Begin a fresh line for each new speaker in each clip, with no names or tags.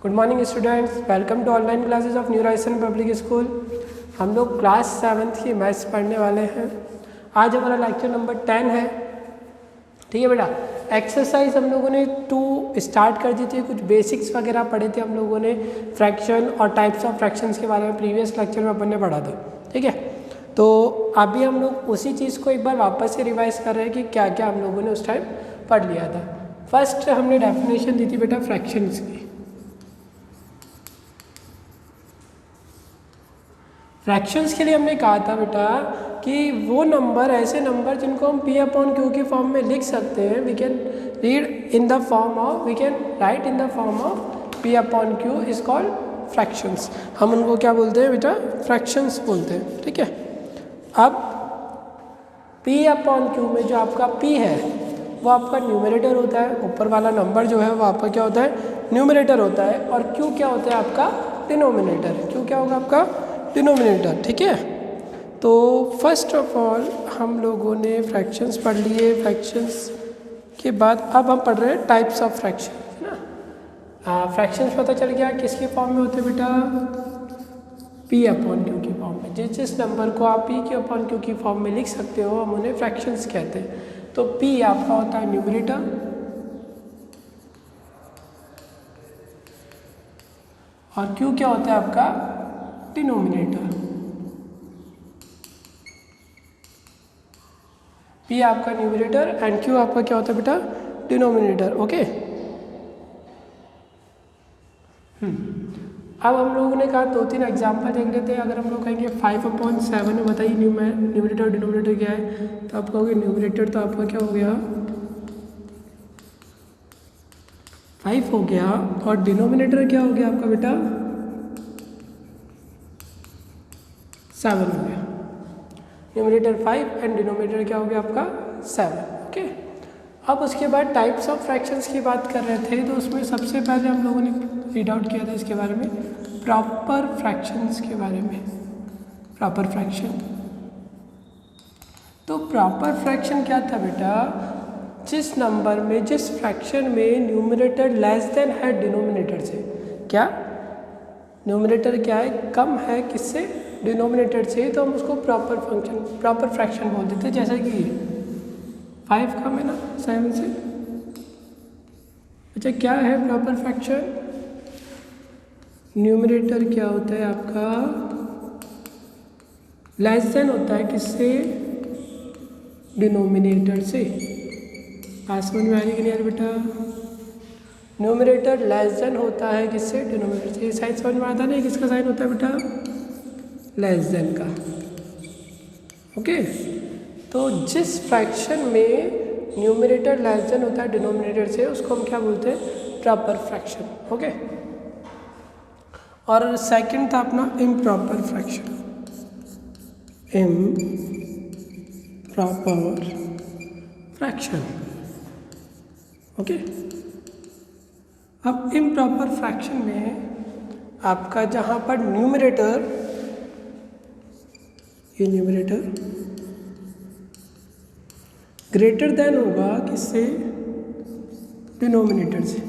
Good morning students, welcome to online classes of new horizon public school. हम लोग class 7th की maths पढ़ने वाले हैं। आज हमारा लेक्चर नंबर 10 है। ठीक है बेटा। एक्सरसाइज हम लोगों ने 2 स्टार्ट कर दी थी। कुछ बेसिक्स वगैरह पढ़े थे हम लोगों ने, फ्रैक्शन और टाइप्स ऑफ फ्रैक्शंस के बारे में प्रीवियस लेक्चर में अपन ने पढ़ा था। ठीक है, तो अभी हम लोग उसी चीज़ को एक बार वापस से रिवाइज कर रहे हैं कि क्या क्या हम लोगों ने उस टाइम पढ़ लिया था। फर्स्ट हमने डेफिनेशन दी थी बेटा फ्रैक्शंस की। फ्रैक्शंस के लिए हमने कहा था बेटा कि वो नंबर, ऐसे नंबर जिनको हम p अपॉन क्यू की फॉर्म में लिख सकते हैं, we can read in the form of, we can write in the form of p upon q is called fractions. हम उनको क्या बोलते हैं बेटा? फ्रैक्शंस बोलते हैं। ठीक है, अब p अपॉन क्यू में जो आपका p है वो आपका न्यूमरेटर होता है, ऊपर वाला नंबर जो है वो आपका क्या होता है? न्यूमरेटर होता है। और q क्या होता है आपका? डिनोमिनेटर। q क्या होगा आपका? डिनोमिनेटर। ठीक है, तो फर्स्ट ऑफ ऑल हम लोगों ने फ्रैक्शंस पढ़ लिए। फ्रैक्शंस के बाद अब हम पढ़ रहे हैं टाइप्स ऑफ फ्रैक्शन, है ना। फ्रैक्शंस पता चल गया किसके फॉर्म में होते हैं बेटा? p अपॉन क्यू की फॉर्म में। जिस नंबर को आप p अपॉन क्यू की फॉर्म में लिख सकते हो हम उन्हें फ्रैक्शंस कहते हैं। तो p आपका होता है न्यूमरेटर और q क्या होता है आपका? डिनोमिनेटर। p आपका न्यूमरेटर एंड q आपका क्या होता है बेटा? डिनोमिनेटर। ओके, अब हम लोगों ने कहा 2-3 एग्जाम्पल देख लेते हैं। अगर हम लोग कहेंगे 5/7 में बताइए न्यूमरेटर और डिनोमिनेटर क्या है, तो आप कहोगे न्यूमरेटर तो आपका क्या हो गया? 5 हो गया। और डिनोमिनेटर क्या हो गया आपका बेटा? 7 हो गया। न्यूमरेटर 5 एंड डिनोमिनेटर क्या हो गया आपका? 7। ओके, अब उसके बाद टाइप्स ऑफ फ्रैक्शंस की बात कर रहे थे, तो उसमें सबसे पहले हम लोगों ने रीड आउट किया था इसके बारे में, प्रॉपर फ्रैक्शंस के बारे में। प्रॉपर फ्रैक्शन, तो प्रॉपर फ्रैक्शन क्या था बेटा? जिस नंबर में, जिस फ्रैक्शन में न्यूमरेटर लेस देन है डिनोमिनेटर से। क्या? न्यूमरेटर क्या है? कम है किससे? डिनोमिनेटर से। तो हम उसको प्रॉपर फ्रैक्शन बोल देते हैं। जैसे कि 5 कम है ना 7 से। अच्छा, क्या है प्रॉपर फ्रैक्शन? न्यूमरेटर क्या होता है आपका? लेस देन होता है किससे? डिनोमिनेटर से। बात समझ में आ रही कि नहीं यार बेटा? न्यूमरेटर लेस देन होता है किससे? डिनोमिनेटर से। साइन समझ में आता नहीं किसका साइन होता है बेटा? लेस देन का। ओके, तो जिस फ्रैक्शन में न्यूमरेटर लेस देन होता है डिनोमिनेटर से, उसको हम क्या बोलते हैं? Proper fraction. ओके, और सेकंड था अपना improper fraction. Improper fraction. Okay, अब इम्प्रॉपर फ्रैक्शन में आपका जहाँ पर न्यूमरेटर, ये न्यूमरेटर ग्रेटर देन होगा किससे? डिनोमिनेटर से।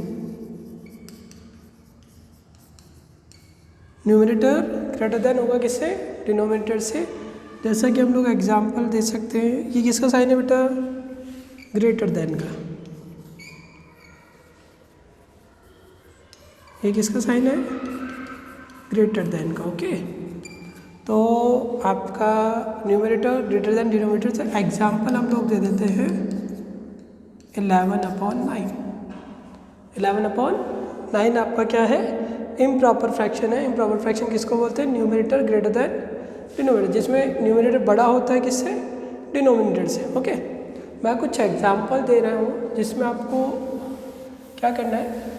न्यूमरेटर ग्रेटर देन होगा किससे? डिनोमिनेटर से। जैसा कि हम लोग एग्जांपल दे सकते हैं, ये किसका साइन है बेटा? ग्रेटर देन का। ये किसका साइन है? ग्रेटर देन का। ओके, तो आपका न्यूमरेटर ग्रेटर देन डिनोमिनेटर से एग्जांपल हम लोग दे देते हैं 11/9। 11/9 आपका क्या है? इम्प्रॉपर फ्रैक्शन है। इम्प्रॉपर फ्रैक्शन किसको बोलते हैं? न्यूमरेटर ग्रेटर देन डिनोमिनेटर, जिसमें न्यूमरेटर बड़ा होता है किससे? डिनोमिनेटर से। ओके, मैं कुछ एग्जांपल दे रहा हूँ जिसमें आपको क्या करना है?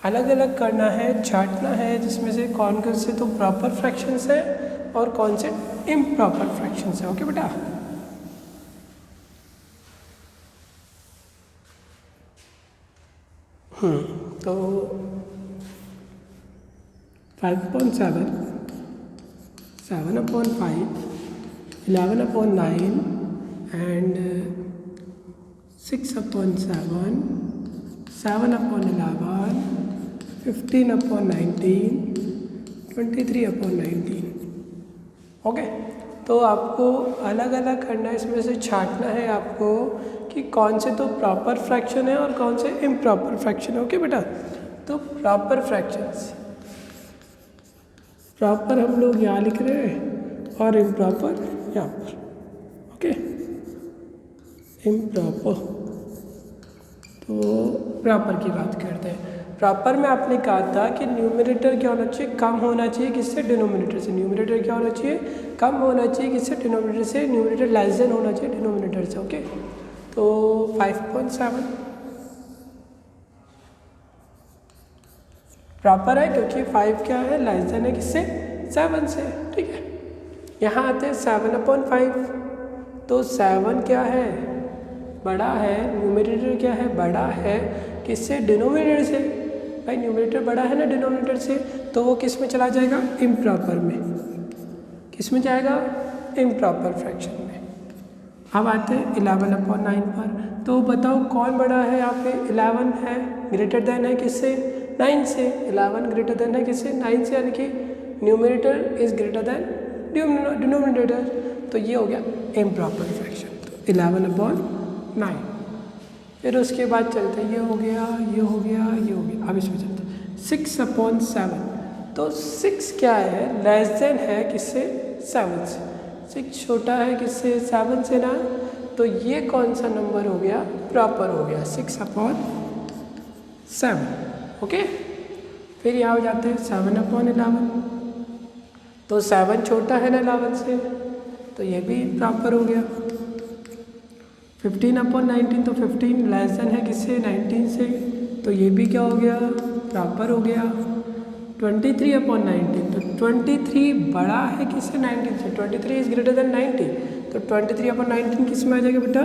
अलग अलग करना है, छांटना है, जिसमें से कौन कौन से तो प्रॉपर फ्रैक्शंस है और कौन से इम्प्रॉपर फ्रैक्शंस है। ओके बेटा, तो 5/7, 7/5, 11/9 एंड 6/7, 7/11 15/19, 23/19। ओके, तो आपको अलग अलग करना है, इसमें से छांटना है आपको कि कौन से तो प्रॉपर फ्रैक्शन है और कौन से इम्प्रॉपर फ्रैक्शन है। ओके बेटा, तो प्रॉपर फ्रैक्शंस, प्रॉपर हम लोग यहाँ लिख रहे हैं और इम्प्रॉपर यहाँ पर। ओके, इम्प्रॉपर, तो प्रॉपर की बात करते हैं। प्रॉपर में आपने कहा था कि न्यूमरेटर क्या होना चाहिए, कम होना चाहिए किससे, डिनोमिनेटर से। न्यूमरेटर क्या होना चाहिए, कम होना चाहिए किससे, डिनोमिनेटर से। न्यूमरेटर लेस देन होना चाहिए डिनोमिनेटर से। ओके, तो 5.7 प्रॉपर है क्योंकि 5 क्या है, लेस देन है किससे, 7 से। ठीक है, यहाँ आते हैं 7/5, तो 7 क्या है, बड़ा है, न्यूमरेटर क्या है, बड़ा है किससे, डिनोमिनेटर से। भाई न्यूमरेटर बड़ा है ना डिनोमिनेटर से, तो वो किस में चला जाएगा, इम्प्रॉपर में। किस में जाएगा, इम्प्रॉपर फ्रैक्शन में। अब आते हैं 11/9 पर, तो बताओ कौन बड़ा है यहाँ पे, 11 है, ग्रेटर देन है किससे, 9 से। 11 ग्रेटर देन है किससे, 9 से, यानी कि numerator is greater than denominator, तो ये हो गया इम्प्रॉपर फ्रैक्शन। तो 11/9। फिर उसके बाद चलते, ये हो गया, ये हो गया, ये हो गया। अब इसमें चलते 6/7, तो 6 क्या है, लेस देन है किससे, 7 से। 6 छोटा है किससे, 7 से ना, तो ये कौन सा नंबर हो गया, प्रॉपर हो गया, 6/7। ओके, फिर यहाँ हो जाते हैं 7/11, तो 7 छोटा है ना 11 से, तो ये भी प्रॉपर हो गया। 15/19, तो 15 लेस देन है किससे, 19 से, तो ये भी क्या हो गया, प्रॉपर हो गया। 23/19, तो 23 बड़ा है किससे, 19 से। 23 इज ग्रेटर देन 90, तो 23/19 किस में आ जाएगा बेटा,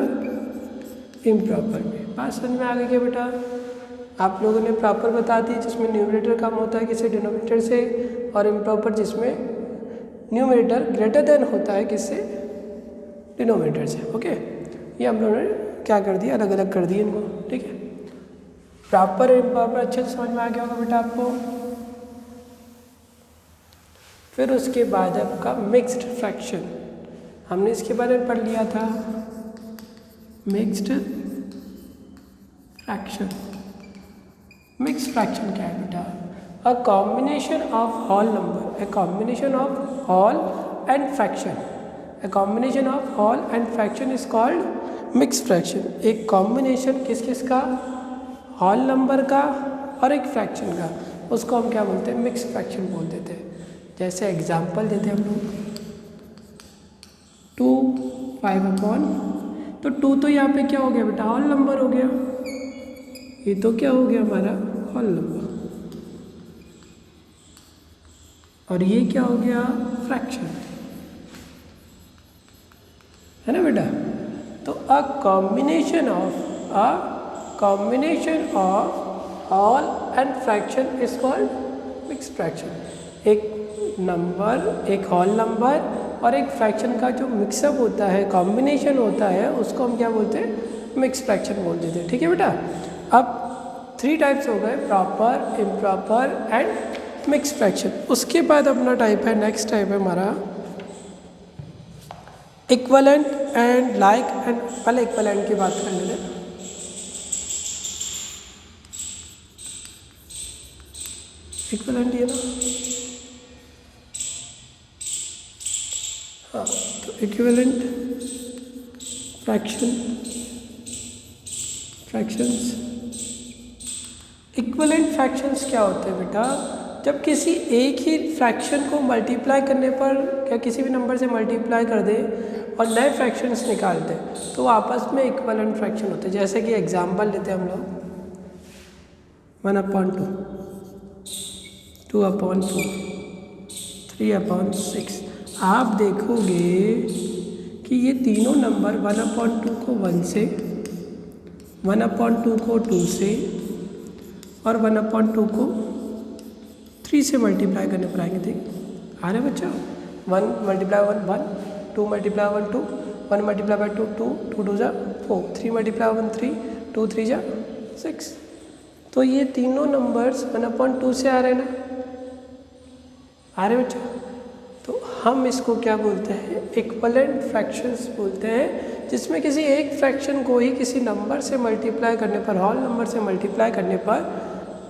इम्प्रॉपर में। बात समझ में आ गई क्या बेटा, आप लोगों ने प्रॉपर बता दी जिसमें न्यूमरेटर कम होता है किससे, डिनोमिनेटर से, और इम्प्रॉपर जिसमें न्यूमरेटर ग्रेटर देन होता है किससे, डिनोमिनेटर से। ओके, ये हम लोगों ने क्या कर दिया, अलग अलग कर दिए इनको। ठीक है, प्रॉपर और इम्प्रॉपर अच्छे से समझ में आ गया होगा बेटा आपको। फिर उसके बाद आपका मिक्स्ड फ्रैक्शन, हमने इसके बारे में पढ़ लिया था। मिक्स्ड फ्रैक्शन, मिक्स्ड फ्रैक्शन क्या है बेटा, a combination of whole number, a combination of whole and fraction, a combination of whole and fraction is called mixed fraction. एक कॉम्बिनेशन किस किस का, होल नंबर का और एक फ्रैक्शन का, उसको हम क्या बोलते हैं, मिक्स्ड फ्रैक्शन बोल देते हैं। जैसे एग्जांपल देते हैं हम लोग, 2 5/, तो 2 तो यहाँ पे क्या हो गया बेटा, होल नंबर हो गया, ये तो क्या हो गया हमारा, होल नंबर, और ये क्या हो गया, फ्रैक्शन, है ना बेटा। तो a combination of whole and fraction is called mixed fraction. एक नंबर, एक होल नंबर और एक फ्रैक्शन का जो मिक्सअप होता है, कॉम्बिनेशन होता है, उसको हम क्या बोलते हैं, मिक्स्ड फ्रैक्शन बोल देते हैं। ठीक है बेटा, अब 3 टाइप्स हो गए, proper, improper and mixed fraction. उसके बाद अपना टाइप है, नेक्स्ट टाइप है हमारा इक्विवेलेंट एंड लाइक एंड। पहले इक्विवेलेंट की बात कर लेते हैं। इक्विवेलेंट ये ना, हाँ, तो इक्विवेलेंट फ्रैक्शंस, इक्विवेलेंट फ्रैक्शंस क्या होते हैं बेटा, जब किसी एक ही फ्रैक्शन को मल्टीप्लाई करने पर, क्या किसी भी नंबर से मल्टीप्लाई कर दे और नए फ्रैक्शंस निकाल दे, तो आपस में इक्विवेलेंट फ्रैक्शन होते हैं। जैसे कि एग्जांपल लेते हैं हम लोग, 1/2, 2/4, 3/6। आप देखोगे कि ये तीनों नंबर 1/2 को 1 से, 1/2 को 2 से और 1/2 को 3 से मल्टीप्लाई करने पर आएंगे। देख आ रहे बच्चा, 1 × 1 1, 2 × 1 2, 1 × 2 2, 2 2 4, 3 × 1 3, 2 3 6। तो ये तीनों नंबर्स 1/2 से आ रहे हैं ना, आ रहे बच्चों। तो हम इसको क्या बोलते हैं, इक्विवेलेंट फ्रैक्शंस बोलते हैं, जिसमें किसी एक फ्रैक्शन को ही किसी नंबर से मल्टीप्लाई करने पर, होल नंबर से मल्टीप्लाई करने पर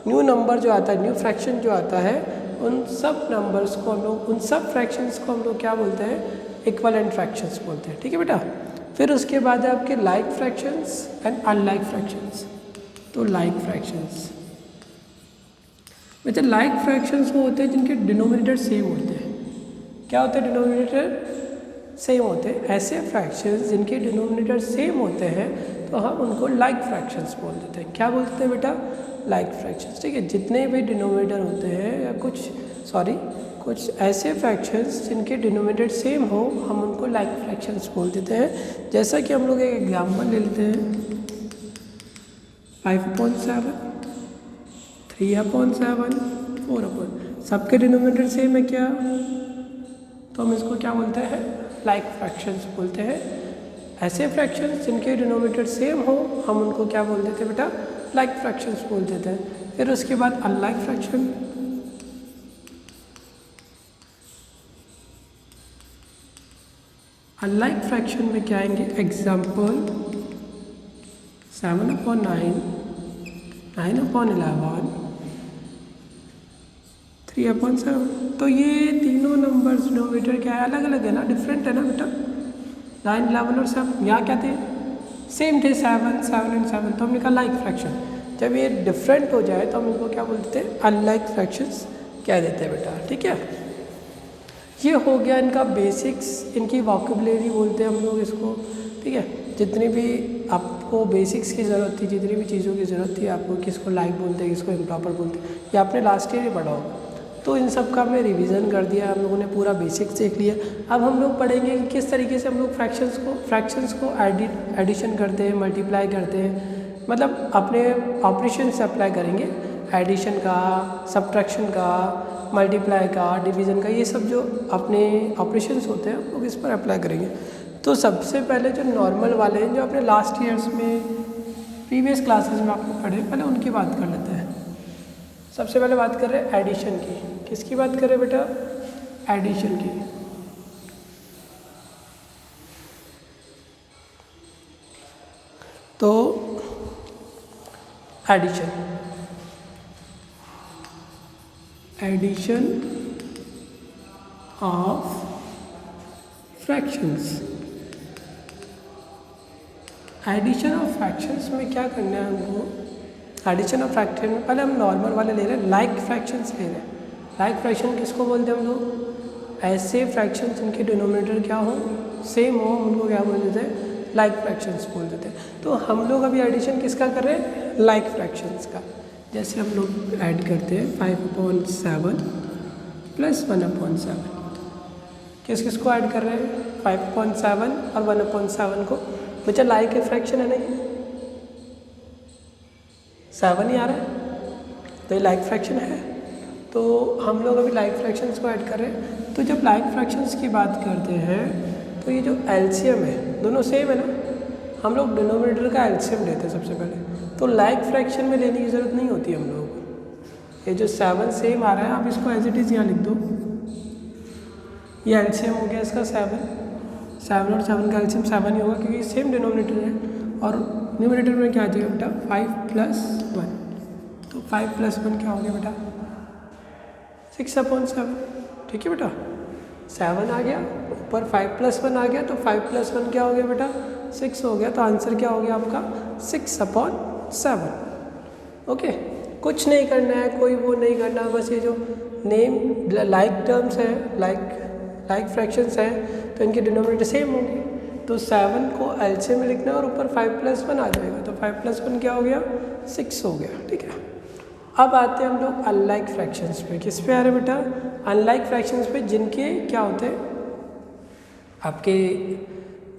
न्यू नंबर जो आता है, न्यू फ्रैक्शन जो आता है, उन सब नंबर्स को हम लोग, उन सब फ्रैक्शंस को हम लोग क्या बोलते हैं, इक्विवेलेंट फ्रैक्शंस बोलते हैं। ठीक है बेटा। फिर उसके बाद है आपके like fractions and unlike fractions. तो लाइक फ्रैक्शंस बेटा, लाइक फ्रैक्शंस वो होते हैं जिनके डिनोमिनेटर सेम होते हैं। क्या होते हैं, डिनोमिनेटर सेम होते हैं। ऐसे फ्रैक्शंस जिनके डिनोमिनेटर सेम होते हैं तो हम उनको लाइक फ्रैक्शंस बोल देते हैं। क्या बोलते हैं बेटा, लाइक फ्रैक्शंस। ठीक है, जितने भी डिनोमिनेटर होते हैं या कुछ ऐसे फ्रैक्शंस जिनके डिनोमिनेटर सेम हो, हम उनको लाइक फ्रैक्शंस बोल देते हैं। जैसा कि हम लोग एक एग्जाम्पल ले लेते हैं, 5/7, 3/7, 4/, सबके डिनोमिनेटर सेम है क्या, तो हम इसको क्या बोलते हैं, लाइक फ्रैक्शंस बोलते हैं। ऐसे फ्रैक्शंस जिनके डिनोमिनेटर सेम हो, हम उनको क्या बोल देते हैं बेटा, लाइक फ्रैक्शंस बोल देते हैं। फिर उसके बाद अनलाइक फ्रैक्शन। अनलाइक फ्रैक्शन में क्या आएंगे, एग्जाम्पल 7/9, 9/11, 3/7। तो ये तीनों नंबर्स डिनोमिनेटर क्या है, अलग अलग है ना, डिफरेंट है ना बेटा। 9, 11 और 7 यहाँ क्या थे, सेम थे, 7, 7 एंड 7। तो हमने कहा लाइक फ्रैक्शन। जब ये डिफरेंट हो जाए तो हम इनको क्या बोल देते हैं, अनलाइक फ्रैक्शंस कह देते हैं बेटा। ठीक है, ये हो गया इनका बेसिक्स, इनकी वोकैबुलरी बोलते हैं हम लोग इसको। ठीक है, जितनी भी आपको बेसिक्स की ज़रूरत थी, जितनी भी चीज़ों की ज़रूरत थी आपको, किसको लाइक बोलते हैं, किसको इम्प्रॉपर बोलते हैं, ये आपने लास्ट ईयर ही पढ़ा होगा। तो इन सब का हमने रिवीजन कर दिया, हम लोगों ने पूरा बेसिक्स देख लिया। अब हम लोग पढ़ेंगे कि किस तरीके से हम लोग फ्रैक्शंस को एडिशन करते हैं, मल्टीप्लाई करते हैं, मतलब अपने ऑपरेशन से अप्लाई करेंगे। एडिशन का, सब्ट्रैक्शन का, मल्टीप्लाई का, डिवीज़न का, ये सब जो अपने ऑपरेशंस होते हैं हम लोग इस पर अप्लाई करेंगे। तो सबसे पहले जो नॉर्मल वाले हैं, जो अपने लास्ट ईयर्स में, प्रीवियस क्लासेस में आपने पढ़े, पहले उनकी बात कर लेते हैं। सबसे पहले बात कर रहे हैं एडिशन की। किसकी बात कर रहे हैं बेटा, एडिशन की। तो addition of fractions. Addition of fractions में क्या करना है हमको, एडिशन ऑफ फ्रैक्शन में पहले हम नॉर्मल वाले ले रहे हैं, लाइक फ्रैक्शंस ले रहे हैं। लाइक फ्रैक्शन किसको बोलते हैं हम लोग, ऐसे फ्रैक्शन जिनके डिनोमिनेटर क्या हो, सेम हो, हम उनको क्या बोल देते हैं, लाइक फ्रैक्शंस बोल देते हैं। तो हम लोग अभी एडिशन किसका कर रहे हैं, लाइक फ्रैक्शंस का। जैसे हम लोग ऐड करते हैं 5/7 + 1/7। किस को ऐड कर रहे हैं, 5/7 और 1/7 को। बच्चा लाइक फ्रैक्शन है नहीं, 7 ही आ रहा है, तो ये लाइक फ्रैक्शन है। तो हम लोग अभी लाइक फ्रैक्शंस को ऐड कर रहे हैं। तो जब लाइक फ्रैक्शंस की बात करते हैं तो ये जो एलसीएम है, दोनों सेम है ना, हम लोग डिनोमिनेटर का एलसीएम लेते हैं सबसे पहले। तो लाइक फ्रैक्शन में लेने की ज़रूरत नहीं होती हम लोगों को। ये जो 7 सेम आ रहा है, आप इसको एज इट इज़ यहाँ लिख दो। ये एलसीएम हो गया इसका 7 और 7 का एलसीएम 7 ही होगा, क्योंकि सेम डिनोमिनेटर है। और न्यूमरेटर में क्या आ जाएगा बेटा, 5 + 1। तो 5 + 1 क्या हो गया बेटा, 6/7। ठीक है बेटा, 7 आ गया, ऊपर 5 + 1 आ गया, तो 5 + 1 क्या हो गया बेटा, 6 हो गया। तो आंसर क्या हो गया आपका, 6/7। ओके, कुछ नहीं करना है, कोई वो नहीं करना, बस ये जो नेम लाइक टर्म्स हैं, लाइक फ्रैक्शंस हैं, तो इनके डिनोमिनेटर सेम होंगे। तो 7 को एलसीएम में लिखना है और ऊपर 5 + 1 आ जाएगा। तो 5 + 1 क्या हो गया, 6 हो गया। ठीक है, अब आते हैं हम लोग अनलाइक फ्रैक्शंस पे। किस पे आ रहे हैं बेटा, अनलाइक फ्रैक्शंस पे, जिनके क्या होते हैं, आपके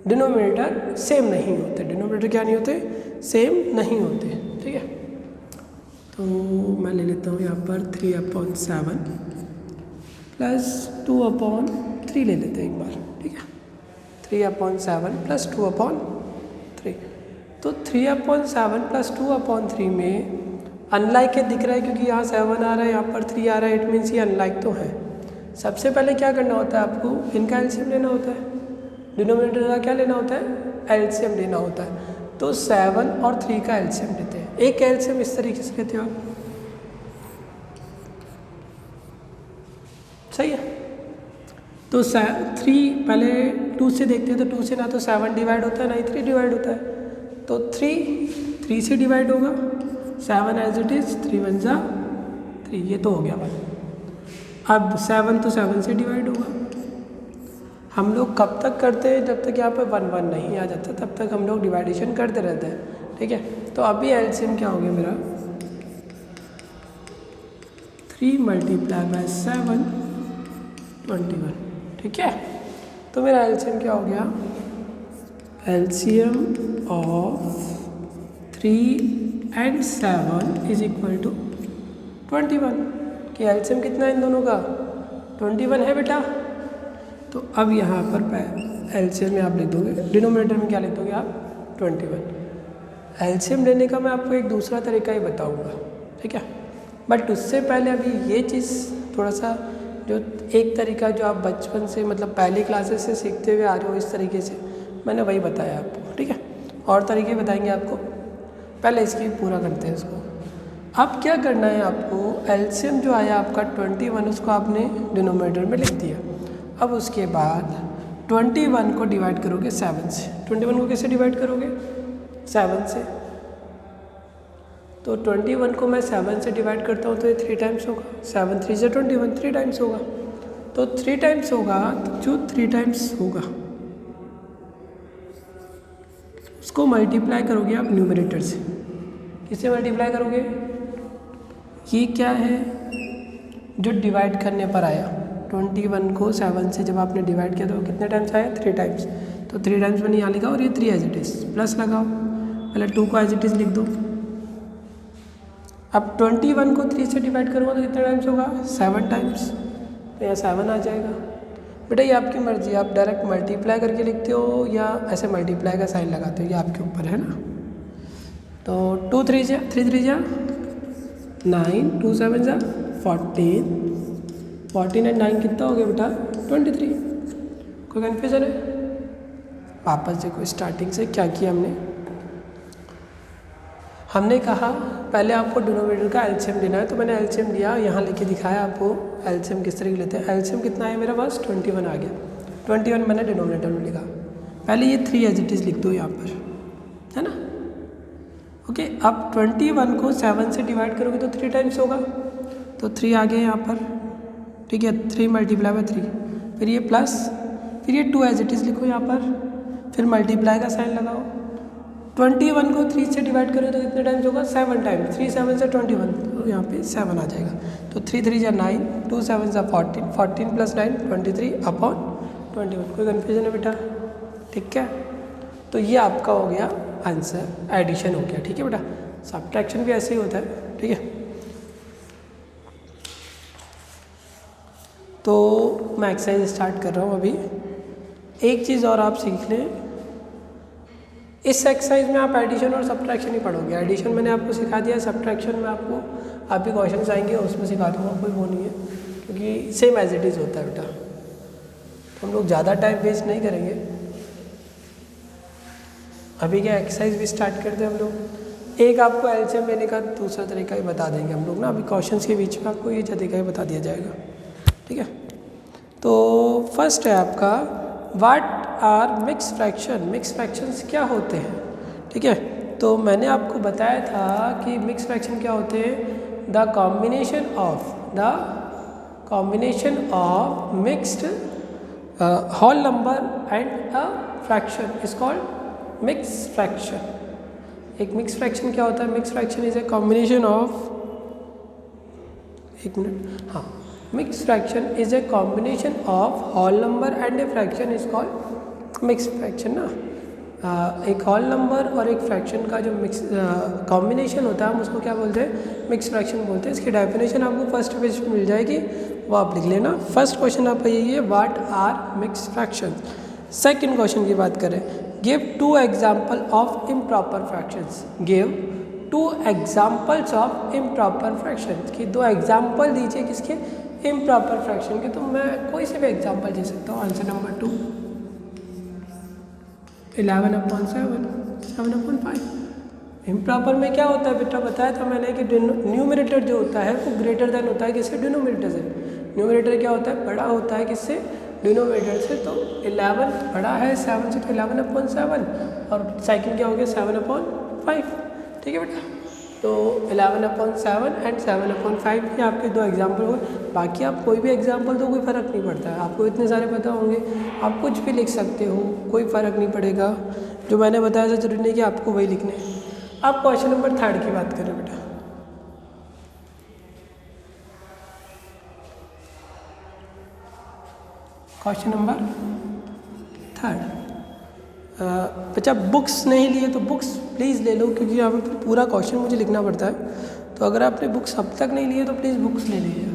डिनोमिनेटर सेम नहीं होते। डिनोमिनेटर क्या नहीं होते, सेम नहीं होते। ठीक है, तो मैं ले लेता हूँ यहाँ पर 3/7 + 2/3 ले लेते हैं एक बार। ठीक है, 3/7 + 2/3। तो 3/7 + 2/3 में अनलाइक दिख रहा है क्योंकि यहाँ 7 आ रहा है, यहाँ पर 3 आ रहा है, इट मीन्स ये अनलाइक तो है। सबसे पहले क्या करना होता है आपको, इनका एलसीएम लेना होता है, डिनोमिनेटर का क्या लेना होता है, एलसीएम लेना होता है। तो 7 और 3 का एलसीएम लेते हैं। एक एलसीएम इस तरीके से लेते हो आप, सही है। तो 3 पहले 2 से देखते हैं, तो 2 से ना तो 7 डिवाइड होता है ना ही 3 डिवाइड होता है, तो 3 से डिवाइड होगा, 7 एज इट इज़, 3 1 जा 3, ये तो हो गया बात। अब 7 तो 7 से डिवाइड होगा। हम लोग कब तक करते हैं, जब तक यहाँ पे 1 1 नहीं आ जाता तब तक हम लोग डिवाइडेशन करते रहते हैं, ठीक है। तो अभी एलसीएम क्या हो गया मेरा, 3 मल्टीप्लाई बाय 7 21, ठीक है। तो मेरा एलसीएम क्या हो गया, LCM of 3 and 7 is equal to 21, कि एलसीएम कितना है इन दोनों का, 21 है बेटा। तो अब यहाँ पर एलसीएम में आप लिख दोगे, डिनोमिनेटर में क्या लिख दोगे आप, 21। एलसीएम लेने का मैं आपको एक दूसरा तरीका ही बताऊँगा, ठीक है। बट उससे पहले अभी ये चीज़ थोड़ा सा, जो एक तरीका जो आप बचपन से मतलब पहली क्लासेस से सीखते हुए आ रहे हो इस तरीके से, मैंने वही बताया आपको, ठीक है। और तरीके बताएंगे आपको, पहले इसकी पूरा करते हैं इसको। अब क्या करना है आपको, एलसीएम जो आया आपका 21, उसको आपने डिनोमिनेटर में लिख दिया। अब उसके बाद 21 को डिवाइड करोगे 7 से। 21 को कैसे डिवाइड करोगे, 7 से। तो 21 को मैं 7 से डिवाइड करता हूँ तो ये 3 टाइम्स होगा, 7 3 से 21, 3 टाइम्स होगा। तो 3 टाइम्स होगा, तो जो 3 टाइम्स होगा उसको मल्टीप्लाई करोगे आप न्यूमरेटर से। किससे मल्टीप्लाई करोगे, ये क्या है जो डिवाइड करने पर आया, 21 को 7 से जब आपने डिवाइड किया तो कितने टाइम्स आया, 3 टाइम्स। तो 3 टाइम्स मैंने यहाँ लिखा और ये 3 एज इट इज़, प्लस लगाओ, पहले 2 को एज इट इज़ लिख दो। अब 21 को 3 से डिवाइड करूँगा तो कितने टाइम्स होगा, 7 टाइम्स। तो यहाँ 7 आ जाएगा। बेटा ये आपकी मर्ज़ी, आप डायरेक्ट मल्टीप्लाई करके लिखते हो या ऐसे मल्टीप्लाई का साइन लगाते हो, ये आपके ऊपर है ना। तो 2 3 जा 3 3 जा 9, 2 7 जा 14, 14 एंड 9 कितना हो गया बेटा, 23। कोई कन्फ्यूज़न है, वापस देखो स्टार्टिंग से क्या किया हमने कहा पहले आपको डिनोमिनेटर का एलसीएम लेना है, तो मैंने एलसीएम लिया, यहाँ लेके दिखाया आपको एलसीएम किस तरीके लेते हैं। एलसीएम कितना है मेरा पास, 21 आ गया, 21 मैंने डिनोमिनेटर में लिखा। पहले ये 3 एज इट इज़ लिख दो यहाँ पर, है ना। ओके, अब 21 को 7 से डिवाइड करोगे तो 3 टाइम्स होगा, तो 3 आ गया यहाँ पर, ठीक है। 3 मल्टीप्लाई बाय 3, फिर ये प्लस, फिर ये 2 एज इट इज़ लिखो यहाँ पर, फिर मल्टीप्लाई का साइन लगाओ। 21 को 3 से डिवाइड करो तो कितने टाइम्स होगा, 7 टाइम्स। 3 7 से 21, तो यहाँ पे 7 आ जाएगा। तो 3 3 जा 9, 2 7 जा 14, 14 प्लस 9 23 अपॉन 21। कोई कन्फ्यूजन है बेटा, ठीक है। तो ये आपका हो गया आंसर, एडिशन हो गया, ठीक है बेटा। सब्ट्रैक्शन भी ऐसे ही होता है, ठीक है। तो मैं एक्सरसाइज स्टार्ट कर रहा हूँ अभी। एक चीज़ और आप सीख लें, इस एक्सरसाइज में आप एडिशन और सब्ट्रैक्शन ही पढ़ोगे। एडिशन मैंने आपको सिखा दिया, सब्ट्रैक्शन में आपको आप भी क्वेश्चन आएंगे उसमें सिखा दूँगा, कोई वो नहीं है, क्योंकि सेम एज इट इज़ होता है बेटा। तो हम लोग ज़्यादा टाइम वेस्ट नहीं करेंगे। अभी क्या एक्सरसाइज भी स्टार्ट करते हैं हम लोग। एक आपको एलसीएम लेने का दूसरा तरीका ही बता देंगे हम लोग ना, अभी क्वेश्चंस के बीच में आपको ये तरीका ही बता दिया जाएगा, ठीक है। तो फर्स्ट है आपका, what are mix fraction. Mix fractions क्या होते हैं, ठीक है। तो मैंने आपको बताया था कि मिक्स फ्रैक्शन क्या होते हैं, the combination of mixed whole number and a fraction is called mix fraction. एक मिक्स फ्रैक्शन क्या होता है, mix fraction is a combination of, एक मिनट, हाँ, mix fraction is a combination of whole number and a fraction is called mix fraction ना। एक whole number और एक फ्रैक्शन का जो मिक्स कॉम्बिनेशन होता है हम उसको क्या बोलते हैं, मिक्स फ्रैक्शन बोलते हैं। इसकी डेफिनेशन आपको फर्स्ट पेज पे मिल जाएगी, वो आप लिख लेना। फर्स्ट क्वेश्चन आपका यही है, what are mix fraction. Second question की बात करें, give 2 example of improper fractions. Give 2 examples of improper fraction, कि 2 एग्जाम्पल दीजिए किसके, इम्प्रॉपर फ्रैक्शन के। तो मैं कोई से भी एग्जाम्पल दे सकता हूँ। Answer number 2 11/7, 7/5। इम्प्रॉपर में क्या होता है बेटा, बताया था मैंने कि न्यूमरेटर जो होता है वो ग्रेटर देन होता है किससे, डिनोमिनेटर से। न्यूमरेटर क्या होता है, बड़ा होता है किससे, डिनोमिनेटर से। तो 11 बड़ा है 7 से, तो 11/7, और सेकंड क्या हो गया 7/5। ठीक है बेटा, तो 11/7 एंड 7/5 ये आपके 2 एग्जाम्पल हो गए। बाकी आप कोई भी एग्जाम्पल तो कोई फ़र्क नहीं पड़ता है, आपको इतने सारे पता होंगे, आप कुछ भी लिख सकते हो, कोई फ़र्क नहीं पड़ेगा। जो मैंने बताया था जरूरी नहीं कि आपको वही लिखने हैं। अब क्वेश्चन नंबर 3 की बात करें बेटा। क्वेश्चन नंबर 3, बच्चा बुक्स नहीं लिए तो बुक्स प्लीज़ ले लो, क्योंकि यहाँ पर पूरा क्वेश्चन मुझे लिखना पड़ता है। तो अगर आपने बुक्स अब तक नहीं लिए तो प्लीज़ बुक्स ले लीजिए।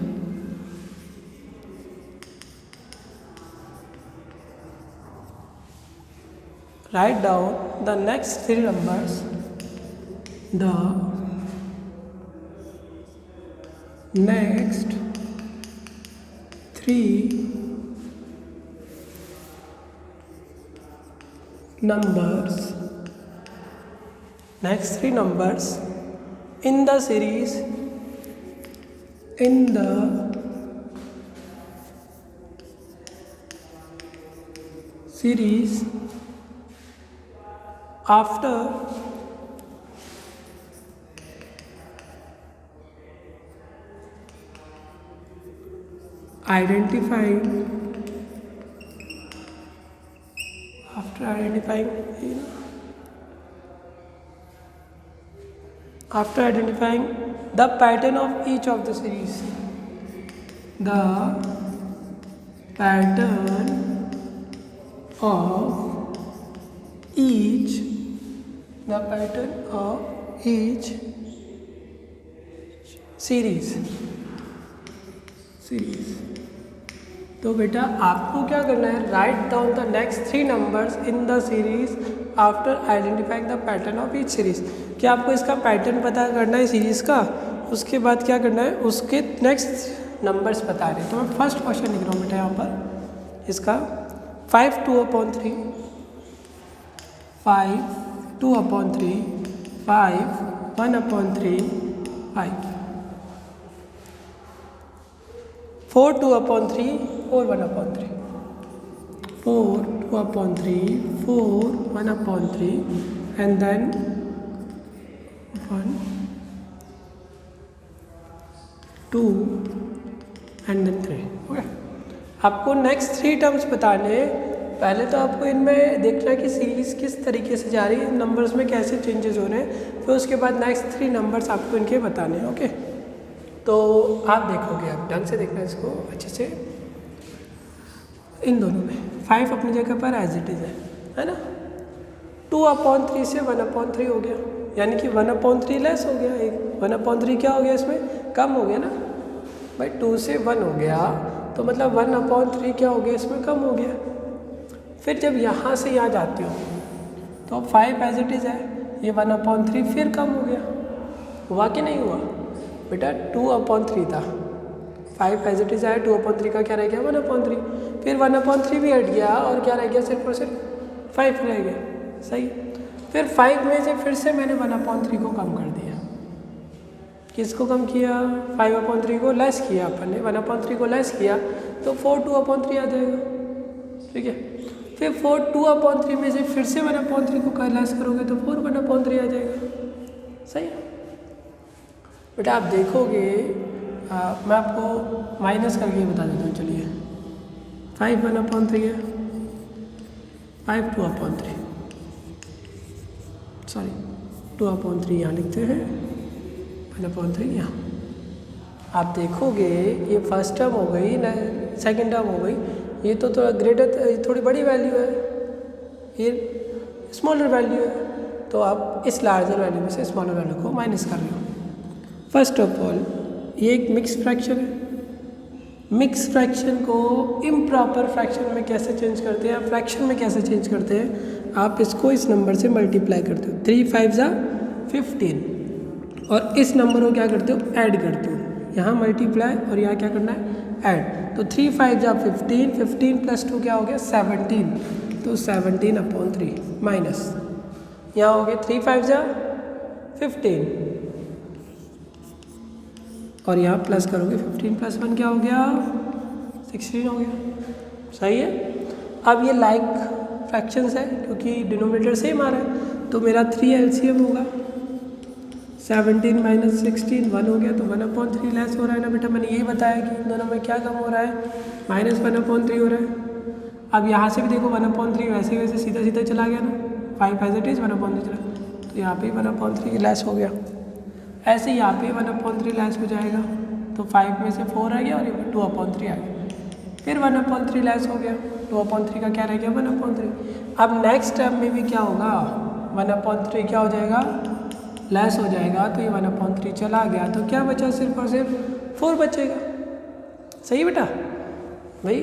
Write down the next 3 numbers, the next 3 numbers, in the series, after identifying the pattern of each of the series, the pattern of each series। तो बेटा आपको क्या करना है, write down the next 3 numbers in the series after identifying the pattern of each series. क्या आपको इसका pattern पता करना है सीरीज़ का, उसके बाद क्या करना है, उसके नेक्स्ट नंबर्स बता रहे हैं। तो मैं फर्स्ट क्वेश्चन लिख रहा हूँ बेटा यहाँ पर इसका 5 2/3, 5 2/3, 5 1/3, 5 4 2/3, 4 1/3, 4 2/3, 4 1/3, and then 1 2 and then 3। Okay, आपको नेक्स्ट 3 टर्म्स बताने। पहले तो आपको इनमें देखना है कि सीरीज़ किस तरीके से जा रही है, नंबर्स में कैसे चेंजेस हो रहे हैं, फिर उसके बाद नेक्स्ट 3 नंबर्स आपको इनके बताने हैं। ओके, तो आप देखोगे, आप ढंग से देखना इसको अच्छे से। इन दोनों में 5 अपनी जगह पर एज इट इज़ है ना। 2/3 से 1/3 हो गया, यानी कि 1/3 लेस हो गया। एक 1/3 क्या हो गया, इसमें कम हो गया ना भाई, 2 से 1 हो गया, तो मतलब 1/3 क्या हो गया, इसमें कम हो गया। फिर जब यहाँ से यहाँ जाते हो तो 5 एज इट इज़ है, ये 1/3 फिर कम हो गया। हुआ कि नहीं हुआ बेटा, 2/3 था, 5 एज इट इज़ आया, 2/3 का क्या रह गया 1/3, फिर 1/3 भी हट गया और क्या रह गया, सिर्फ और सिर्फ 5 रह गया। सही, फिर 5 में से फिर से मैंने 1/3 को कम कर दिया। किसको कम किया, 5/3 को लेस किया अपन ने, 1/3 को लेस किया तो 4 2/3 आ जाएगा। ठीक है, फिर 4 2/3 में से फिर से 1/3 को लेस करोगे तो 4 1/3 आ जाएगा। सही है बेटा, आप देखोगे मैं आपको माइनस करके बता देता हूँ। चलिए 5 1/3 है, 5 2/3, सॉरी 2/3 यहाँ लिखते हैं, 1/3 यहाँ। आप देखोगे ये फर्स्ट टर्म हो गई ना, सेकंड टर्म हो गई, ये तो थोड़ा ग्रेटर, थोड़ी बड़ी वैल्यू है, ये स्मॉलर वैल्यू है, तो आप इस लार्जर वैल्यू में से स्मॉलर वैल्यू को माइनस कर लो। फर्स्ट ऑफ ऑल ये एक मिक्स फ्रैक्शन है। मिक्स फ्रैक्शन को इम्प्रॉपर फ्रैक्शन में कैसे चेंज करते हैं, फ्रैक्शन में कैसे चेंज करते हैं, आप इसको इस नंबर से मल्टीप्लाई करते हो। 3 5 = 15, और इस नंबर को क्या करते हो, ऐड करते हो, यहाँ मल्टीप्लाई और यहाँ क्या करना है, ऐड। तो 3 5 जा 15, 15 प्लस 2 क्या हो गया 17, तो 17/3 माइनस यहाँ हो गया 3 5 जा 15 और यहाँ प्लस करोगे 15 + 1 क्या हो गया 16 हो गया। सही है। अब ये लाइक फ्रैक्शंस है क्योंकि डिनोमिनेटर सेम आ रहा है, तो मेरा 3 LCM होगा 17 - 16 1 हो गया, तो 1/3 लेस हो रहा है ना बेटा। मैंने यही बताया कि इन दोनों में क्या कम हो रहा है, -1/3 हो रहा है। अब यहाँ से भी देखो 1/3 वैसे वैसे सीधा सीधा चला गया ना, 5 एज इट इज़ 1/3 चला, तो यहाँ पे 1/3 लेस हो गया। ऐसे यहाँ पे 1/3 लेस हो जाएगा, तो 5 में से 4 आ गया और ये 2/3 आ गया। फिर 1/3 लेस हो गया, 2/3 का क्या रह गया 1/3। अब नेक्स्ट स्टेप में भी क्या होगा 1/3 क्या हो जाएगा लेस हो जाएगा, तो ये 1/3 चला गया, तो क्या बचा सिर्फ और सिर्फ 4 बचेगा। सही बेटा। भाई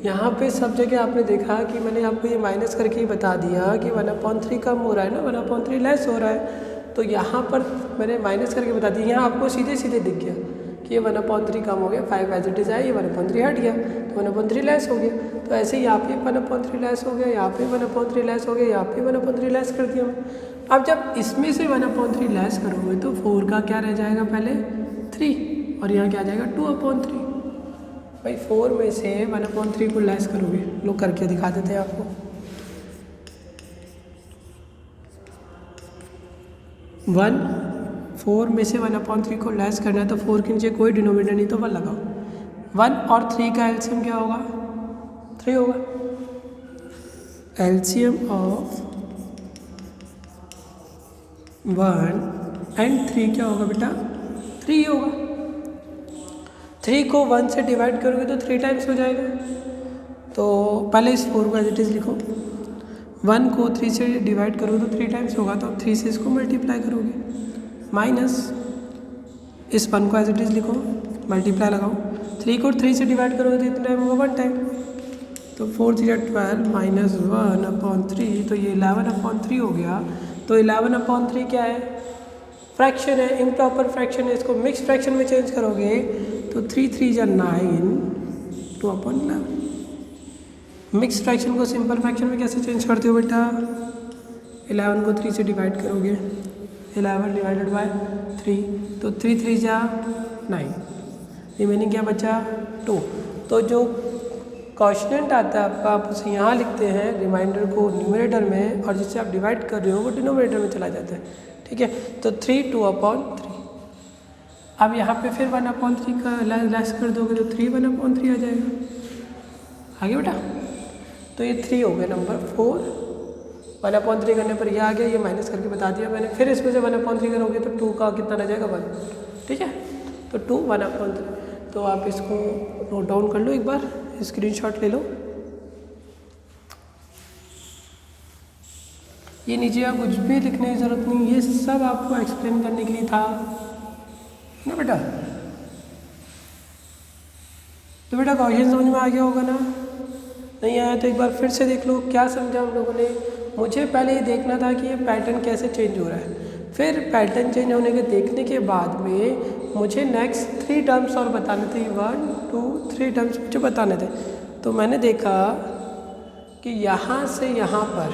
यहाँ पे सब जगह आपने देखा कि मैंने आपको ये माइनस करके ही बता दिया कि 1/3 कम हो रहा है ना, 1/3 लेस हो रहा है, तो यहाँ पर मैंने माइनस करके बता दिया। यहाँ आपको सीधे सीधे दिख गया कि ये 1/3 कम हो गया, 5 एज इट इज़ आया, ये 1/3 हट गया, तो 1/3 लेस हो गया। तो ऐसे यहाँ पे 1/3 लेस हो गया, यहाँ पे 1/3 लेस हो गया, यहाँ पे 1/3 लेस कर दिया। अब जब इसमें से 1/3 लेस करोगे तो 4 का क्या रह जाएगा पहले 3 और यहाँ क्या आ जाएगा 2/3। भाई 4 में से 1/3 को लेस करोगे, लो करके दिखा देते हैं आपको। 4 में से 1/3 को लेस करना है, तो 4 के नीचे कोई डिनोमिनेटर नहीं, तो 1 लगाओ। 1 और 3 का एलसीएम क्या होगा 3 होगा। एलसीएम ऑफ 1 एंड 3 क्या होगा बेटा 3 होगा। 3 को 1 से डिवाइड करोगे तो 3 टाइम्स हो जाएगा, तो पहले इस 4 को एज इट इज़ लिखो। 1 को 3 से डिवाइड करोगे तो 3 टाइम्स होगा, तो 3 से इसको मल्टीप्लाई करोगे, माइनस इस 1 को एज इट इज़ लिखो, मल्टीप्लाई लगाओ। 3 को 3 से डिवाइड करोगे तो इतना टाइम होगा 1 टाइम, तो 4 3 12 माइनस 1/3, तो ये 11/3 हो गया। तो 11/3 क्या है फ्रैक्शन है, इम्प्रॉपर फ्रैक्शन है, इसको मिक्स फ्रैक्शन में चेंज करोगे तो 3 3 जा 9 2/11। मिक्स फ्रैक्शन को सिंपल फ्रैक्शन में कैसे चेंज करते हो बेटा, 11 को 3 से डिवाइड करोगे, 11 डिवाइडेड बाय 3, तो 3 3 जा 9, रिमेनिंग क्या बचा 2। तो जो कॉन्स्टेंट आता है आपका, आप उसे यहाँ लिखते हैं रिमाइंडर को न्यूमरेटर में, और जिससे आप डिवाइड कर रहे हो वो डिनोमिनेटर में चला जाता है। ठीक है, तो 3 2/3। अब यहाँ पे फिर 1/3 का लेस कर दोगे तो 3 1/3 आ जाएगा। आगे बेटा, तो ये 3 हो गया नंबर 4। 1/3 करने पर यह आ गया, ये माइनस करके बता दिया मैंने। फिर इसमें से 1/3 करोगे तो 2 का कितना रह जाएगा 1। ठीक है, तो 2 1/3। तो आप इसको नोट डाउन कर लो, एक बार स्क्रीनशॉट ले लो। ये नीचे आप कुछ भी लिखने की ज़रूरत नहीं, ये सब आपको एक्सप्लेन करने के लिए था ना बेटा। तो बेटा क्वेश्चन समझ में आ गया होगा ना, नहीं आया तो एक बार फिर से देख लो क्या समझा हम लोगों ने। मुझे पहले ये देखना था कि ये पैटर्न कैसे चेंज हो रहा है, फिर पैटर्न चेंज होने के देखने के बाद में मुझे नेक्स्ट 3 टर्म्स और बताने थे, 1 2 3 टर्म्स मुझे बताने थे। तो मैंने देखा कि यहाँ से यहाँ पर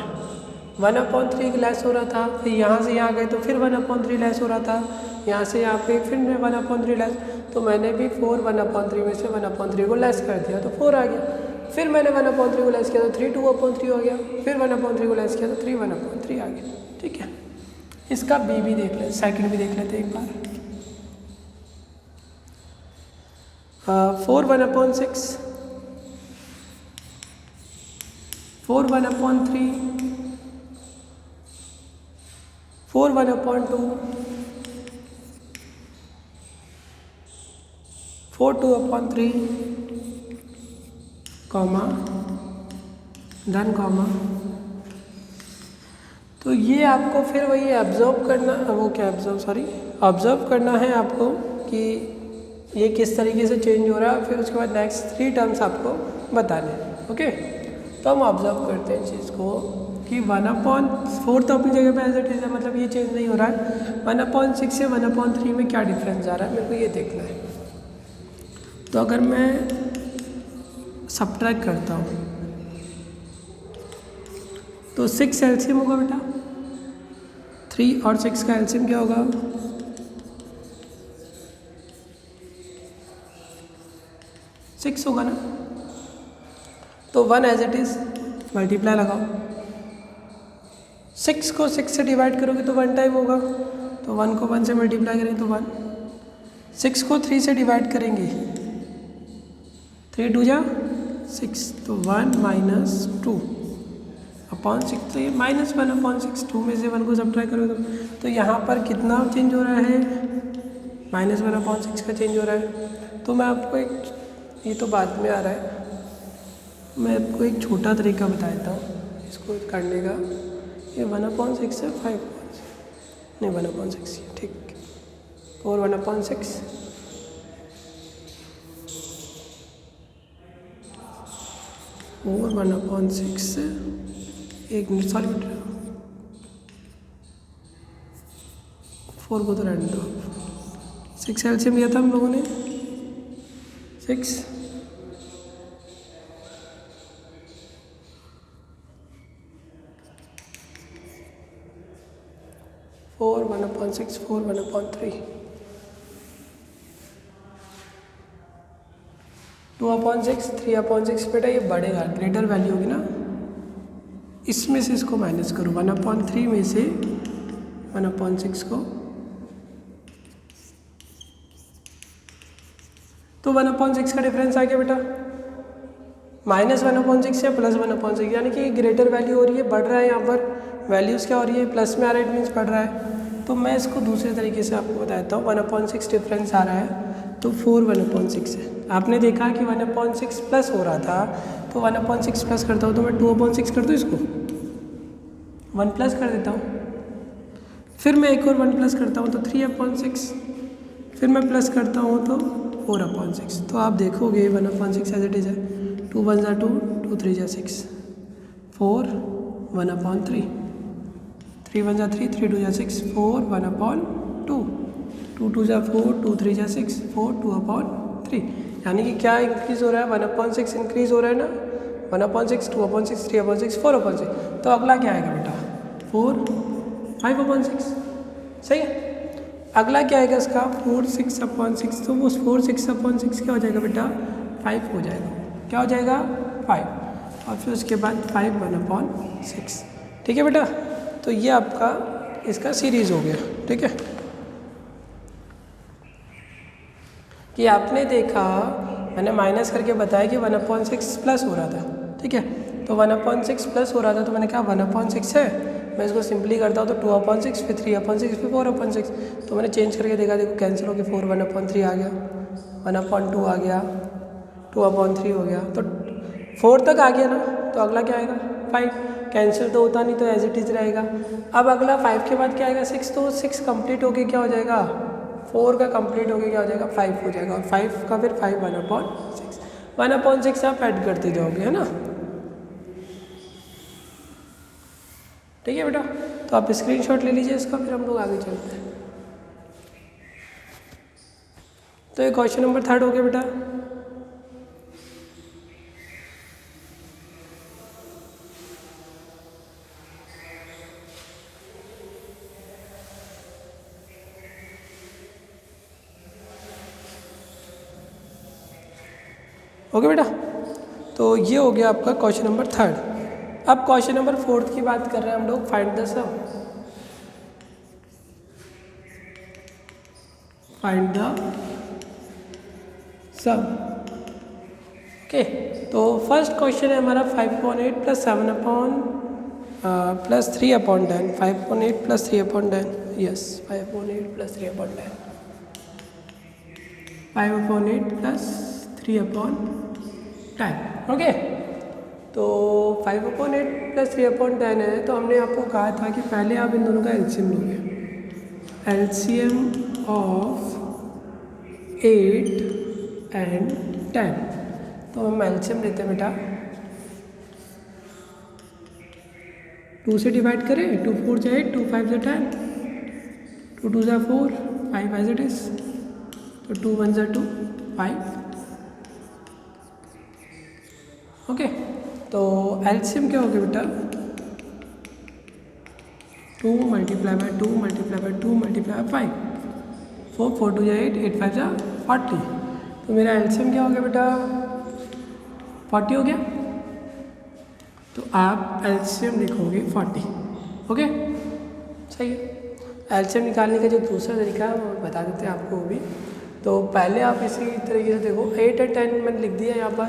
1/3 लेस हो रहा था, फिर यहाँ से यहाँ गए तो फिर 1/3 लेस हो रहा था, यहाँ से यहाँ पे फिर 1/3 लेस, तो मैंने भी 4 1/3 में से 1/3 को लेस कर दिया तो 4 आ गया। फिर मैंने 1/3 को लेस किया तो 3 2/3 हो गया, फिर 1/3 को लेस किया तो 3 1/3 आ गया। ठीक है, इसका बी भी देख लेते, सेकंड भी देख लेते एक बार। 4 1/6, 4 1/3, 4 1/2, 4 2/3, कॉमा डन कॉमा। तो ये आपको फिर वही ऑब्जर्व करना, वो क्या ऑब्जर्व करना है आपको कि ये किस तरीके से चेंज हो रहा है, फिर उसके बाद नेक्स्ट 3 टर्म्स आपको बताने हैं। ओके, तो हम ऑब्जर्व करते हैं इस चीज़ को। कि 1/4 तो अपनी जगह पे एज इट इज है, मतलब ये चेंज नहीं हो रहा है। 1/6 से 1/3 में क्या डिफरेंस आ रहा है मेरे को ये देखना है। तो अगर मैं सब्ट्रैक्ट करता हूँ तो 6 एलसीएम होगा बेटा, 3 और 6 का एलसीएम क्या होगा? 6 होगा ना। तो 1 एज इट इज़ मल्टीप्लाई लगाओ, 6 को 6 से डिवाइड करोगे तो 1 टाइम होगा, तो 1 को 1 से मल्टीप्लाई करेंगे तो 1। 6 को 3 से डिवाइड करेंगे, 3 2 जा 6, तो 1 - 2 अपॉन 6, तो ये -1/6, 2 में से 1 को सब्ट्रैक्ट करोगे तो यहाँ पर कितना चेंज हो रहा है? -1/6 का चेंज हो रहा है। तो मैं आपको एक, ये तो बाद में आ रहा है, मैं आपको एक छोटा तरीका बता देता हूँ इसको करने का। ये 1/6 है, 5 नहीं 1/6 ठीक, और 1/6 और 1/6 एक मिनट, सॉरी बेटा 4 को तो रहने दो। 6 एलसीएम लिया था हम लोगों ने, 6 4 1/6 4 1/3 2/6 3/6 बेटा ये बढ़ेगा, ग्रेटर वैल्यू होगी ना, इसमें से इसको माइनस करो, 1/3 में से 1/6 को, तो 1/6 का डिफरेंस आ गया बेटा, -1/6 या +1/6, यानी कि ग्रेटर वैल्यू हो रही है, बढ़ रहा है। यहाँ पर वैल्यूज़ क्या हो रही है? प्लस में आ रहा है, इट मीन्स बढ़ रहा है। तो मैं इसको दूसरे तरीके से आपको बताता हूँ। 1/6 डिफरेंस आ रहा है तो 4 1/6 है। आपने देखा कि 1/6 प्लस हो रहा था, तो 1/6 प्लस करता हूँ तो मैं 2/6 कर दूँ, इसको 1 प्लस कर देता हूँ, फिर मैं एक और 1 प्लस करता हूँ तो 3/6, फिर मैं प्लस करता हूँ तो 4/6। तो आप देखोगे 1/6 एज इट इज़ है, 2 1 जा 2 2 3 जा 6 4 1/3 3 1 जा 3 3 2 जा 6 4 1/2 2 2 जा 4 2 3 जा 6 4 2/3, यानी कि क्या इंक्रीज़ हो रहा है? 1/6 इंक्रीज़ हो रहा है ना, 1/6 2/6 3/6 4/6। तो अगला क्या आएगा बेटा? 4 5/6, सही है। अगला क्या आएगा इसका? 4 6/6, तो वो 4 6/6 क्या हो जाएगा बेटा? 5 हो जाएगा। क्या हो जाएगा? 5, और फिर उसके बाद 5 1/6, ठीक है बेटा। तो ये आपका इसका सीरीज़ हो गया, ठीक है। कि आपने देखा, मैंने माइनस करके बताया कि 1/6 प्लस हो रहा था, ठीक है। तो 1/6 प्लस हो रहा था तो मैंने कहा 1/6 है, मैं इसको सिंपली करता हूँ तो 2/6 फिर 3/6 फिर 4/6। तो मैंने चेंज करके देखा, देखो कैंसिल हो गया, 4 1/3 आ गया, 1/2 आ गया, 2/3 हो गया, तो 4 तक आ गया ना। तो अगला क्या आएगा? 5, कैंसिल तो होता नहीं तो एज इट इज़ रहेगा। अब अगला 5 के बाद क्या आएगा? 6, तो 6 कंप्लीट होके क्या हो जाएगा? 4 का कंप्लीट होके क्या हो जाएगा? 5 हो जाएगा, और 5 का फिर 5 1/6 1/6 आप ऐड करते जाओगे, है ना, ठीक है बेटा। तो आप स्क्रीनशॉट ले लीजिए इसका, फिर हम लोग आगे चलते हैं। तो ये क्वेश्चन नंबर 3 हो गया बेटा। ओके बेटा, तो ये हो गया आपका क्वेश्चन नंबर 3। अब क्वेश्चन नंबर 4 की बात कर रहे हैं हम लोग, find the sum. Find the sum, okay. तो फर्स्ट क्वेश्चन है हमारा 5/8 + 7 + 3/10, 5/8 + 3/10, यस 5/8 + 3/10, 5/8 + 3/10, ओके। तो 5/8 + 3/10 है, तो हमने आपको कहा था कि पहले आप इन दोनों का एलसीएम लोगे, एलसीएम ऑफ 8 and 10। तो हम एलसीएम लेते हैं बेटा, 2 से डिवाइड करें, 2 4 जा 8, 2 5 जा 10, 2 2 जा 4, 5 एज इट इज, तो 2 1 जा 2, 5। ओके, तो एलसीएम क्या हो गया बेटा, 2 multiply by 2 multiply by 2 multiply by 5, 4 4 2 जा 8, 8 5 जा 40। तो मेरा एलसीएम क्या हो गया बेटा, 40 हो गया। तो आप एलसीएम लिखोगे 40। ओके, सही है। एलसीएम निकालने का जो दूसरा तरीका है वो बता देते हैं आपको भी। तो पहले आप इसी तरीके से देखो, 8 और 10 मैंने लिख दिया यहाँ पर।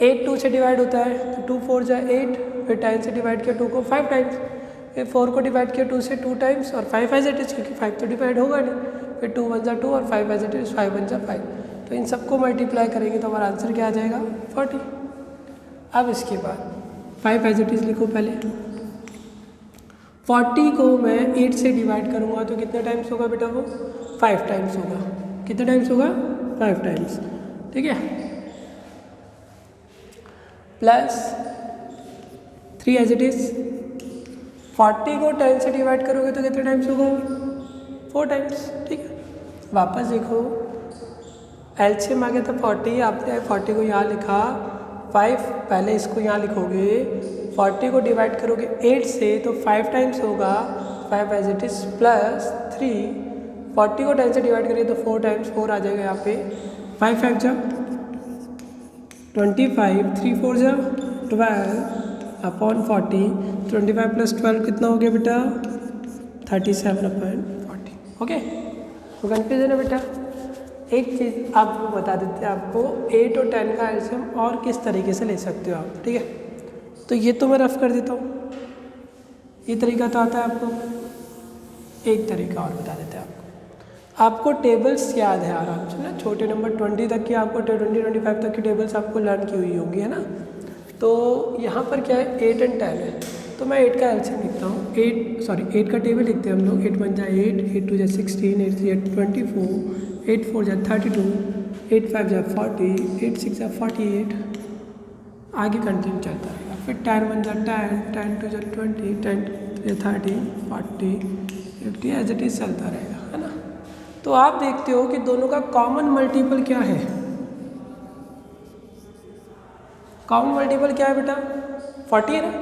8 2 से डिवाइड होता है, तो 2 4 जा 8, फिर 10 से डिवाइड किया 2 को 5 टाइम्स, फिर 4 को डिवाइड किया 2 से 2 टाइम्स, और 5 एज इट इज, क्योंकि 5 तो डिवाइड होगा नहीं, फिर 2 1 जा 2 और 5 एज इट इज, 5 1 जा 5। तो इन सबको मल्टीप्लाई करेंगे तो हमारा आंसर क्या आ जाएगा, 40। अब इसके बाद 5 एज इट इज लिखो पहले। 40 को मैं 8 से डिवाइड करूँगा तो कितने टाइम्स होगा बेटा, वो 5 टाइम्स होगा। कितने टाइम्स होगा, 5 टाइम्स, ठीक है। प्लस 3 एज इट इज, 40 को 10 से डिवाइड करोगे तो कितने टाइम्स होगा, 4 टाइम्स, ठीक है। वापस देखो, एलसीएम आ गया था 40, आपने 40 को यहाँ लिखा 5, पहले इसको यहाँ लिखोगे, 40 को डिवाइड करोगे 8 से तो 5 टाइम्स होगा, 5 एज इट इज, प्लस 3, 40 को 10 से डिवाइड करेंगे तो 4 टाइम्स, 4 आ जाएगा यहाँ पे, 5 5 जा 25, 3 4 जा 12 अपॉन 40, 25 प्लस 12 कितना हो गया बेटा, 37 अपॉन 40। ओके, तो कन्फ्यूजन है बेटा। एक चीज़ आपको बता देते हैं, आपको 8 और 10 का एलसीएम और किस तरीके से ले सकते हो आप, ठीक है। तो ये तो मैं रफ कर देता हूँ, ये तरीका तो आता है आपको। एक तरीका और बता देते हैं आपको टेबल्स याद है आराम से ना, छोटे नंबर 20 तक की आपको 20 25 तक की टेबल्स आपको लर्न की हुई होंगी, है ना। तो यहाँ पर क्या है, 8 और 10 है, तो मैं 8 का एलसीएम लिखता हूँ। 8 का टेबल लिखते हैं हम लोग। 8 1 जा 8, 8 2 जा 16, 8 3 जा 24, 8 4 जा 32, 8 5 जा 40, 8 6 जा 48, आगे कंटिन्यू चलता रहेगा। फिर 10 1 जा 10, 10 2 जा 20, 10 3 जा 30, 40, 50 एज इट इज चलता रहेगा, है ना। तो आप देखते हो कि दोनों का कॉमन मल्टीपल क्या है, कॉमन मल्टीपल क्या है बेटा, 40 है ना।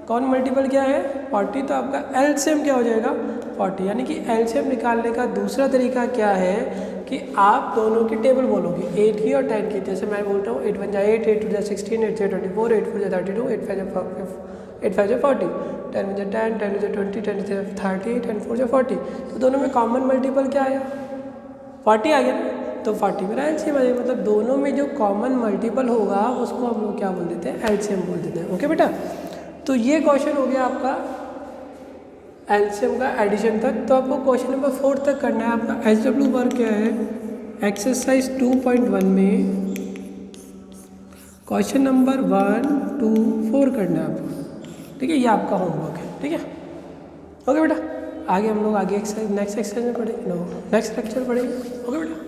कॉमन मल्टीपल क्या है, 40। तो आपका एलसीएम क्या हो जाएगा, 40। यानी कि एलसीएम निकालने का दूसरा तरीका क्या है कि आप दोनों की टेबल बोलोगे, 8 की और 10 की। जैसे मैं बोलता हूँ 8 1 जा 8, 8 2 जा 16, 8 3 जा 24, 8 4 जा 32, 8 5 जा 40, 10 1 जा 10, 10 2 जा 20, 10 3 जा 30, 10 4 जा 40। तो दोनों में कॉमन मल्टीपल क्या आया, 40 आ गया ना। तो 40 मेरा एलसीएम आ जाएगा। मतलब दोनों में जो कॉमन मल्टीपल होगा उसको हम लोग क्या बोल देते हैं, एलसीएम बोल देते हैं। ओके बेटा, तो ये क्वेश्चन हो गया आपका एलसीएम का एडिशन तक। तो आपको क्वेश्चन नंबर 4 तक करना है। आपका एसडब्ल्यू वर्क क्या है, एक्सरसाइज 2.1 में क्वेश्चन नंबर 1 2 4 करना है आपको, ठीक है। ये आपका होमवर्क है, ठीक है। ओके बेटा, आगे हम लोग नेक्स्ट एक्सरसाइज में पढ़ेंगे, नेक्स्ट लेक्चर पढ़ेंगे। ओके बेटा।